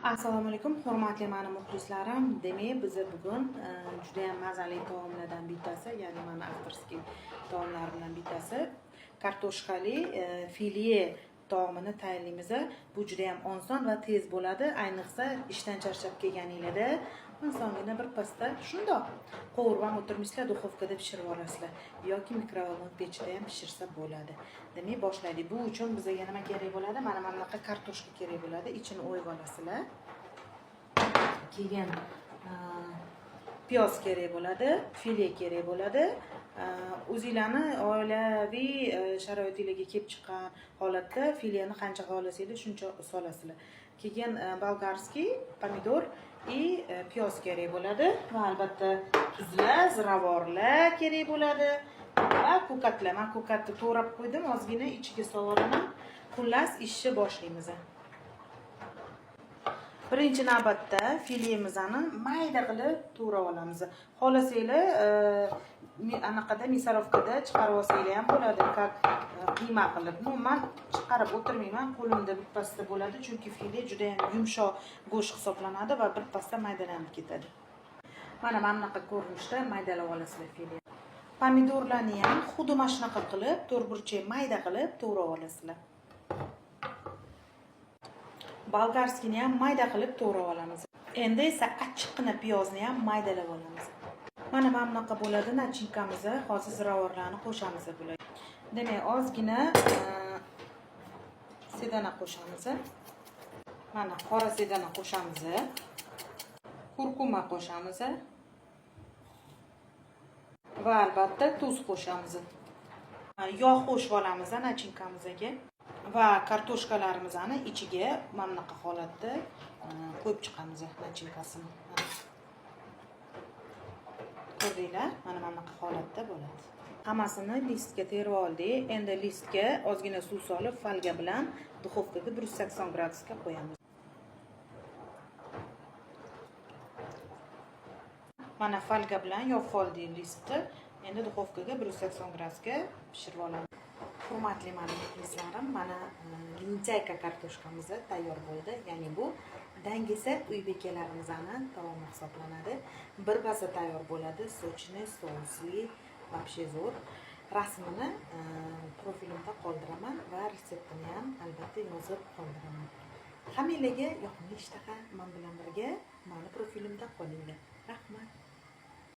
Assalomu alaykum, hurmatli meni muxlislarim. Demak, biz bugun juda ham mazali taomlardan bittasi, ya'ni meni avtorskiy taomlarimdan bittasi kartoshkali filye taomini tayyorlaymiz. Bu juda ham oson va tez bo'ladi, ayniqsa ishdan charchab kelganingizda osongina bir pasta shundoq qovurib o'tirmisizlar, duxovkada pishirib olasizlar yoki mikrovolnot pechida ham pishirsa bo'ladi. Demak, boshlaylik. Bu uchun bizga nima kerak bo'ladi? Mana bunaqa kartoshka kerak bo'ladi. Ichini o'yib olasizlar. Keyin piyoz kerak bo'ladi, filye kerak bo'ladi. O'zingizlarni oilaviy sharoitingizga kelib chiqqan holatda filyeni qancha xohlasanglar shuncha solasizlar. Keyin bolgarskiy pomidor и piyoz kerak bo'ladi va albatta tuzlar, ziravorlar kerak bo'ladi va ko'katlar. Men ko'katni to'g'rab qo'ydim, ozgina ichiga solaman. Xullas, ishni boshlaymiz. Birinchi navbatda filyemizni mayda qilib to'g'rab olamiz. Xohlasanglar anaqada misarovkada chiqarib olsanglar ham bo'ladi, как qiyma qilib. Men chiqarib o'tirmayman, qo'limda birpasda bo'ladi, chunki filye juda ham yumshoq go'sht hisoblanadi va birpasda maydalanib ketadi. Mana bunaqa ko'rinishda maydalab olasizlar filye. Pomidorlarni ham xuddi mana shunaqa qilib, to'rtburchak mayda qilib to'g'rab olasizlar. Bolgarskiyni ham mayda qilib to'g'rab olamiz. Endi esa achchiqqina piyozni ham maydalab olamiz. Mana bunaqa bo'ladi nachinkamiz. Hozir ziravorlarni qo'shamiz bo'ladi. Demak, ozgina sedana qo'shamiz. Mana qora sedana qo'shamiz. Kurkuma qo'shamiz. Va albatta tuz qo'shamiz. Yog' qo'shib olamiz nachinkamizga. Va kartoshkalarimizni ichiga mana bunaqa holatda qo'yib chiqamiz nachinkasini. Ko'rdinglar? Mana bunaqa holatda bo'ladi. Hammasini listga terib oldik. Endi listga ozgina suv solib, folga bilan duxovkaga 180 gradusga qo'yamiz. Mana folga bilan yopib oldik listni. Endi duxovkaga 180 gradusga pishirib olamiz. Hurmatli meni muxlislarim, mana linjayka kartoshkamiz tayyor bo'ldi. Ya'ni bu dangasa uy bekalarimizning taomi hisoblanadi. Bir baza tayyor bo'ladi, sochniy, sousli, вообще zo'r. Rasmini profilimda qoldiraman va retseptini ham albatta yozib qoldiraman. Hammangizga yoqimli ishtaha, men bilan birga meni profilimda qolinglar. Rahmat.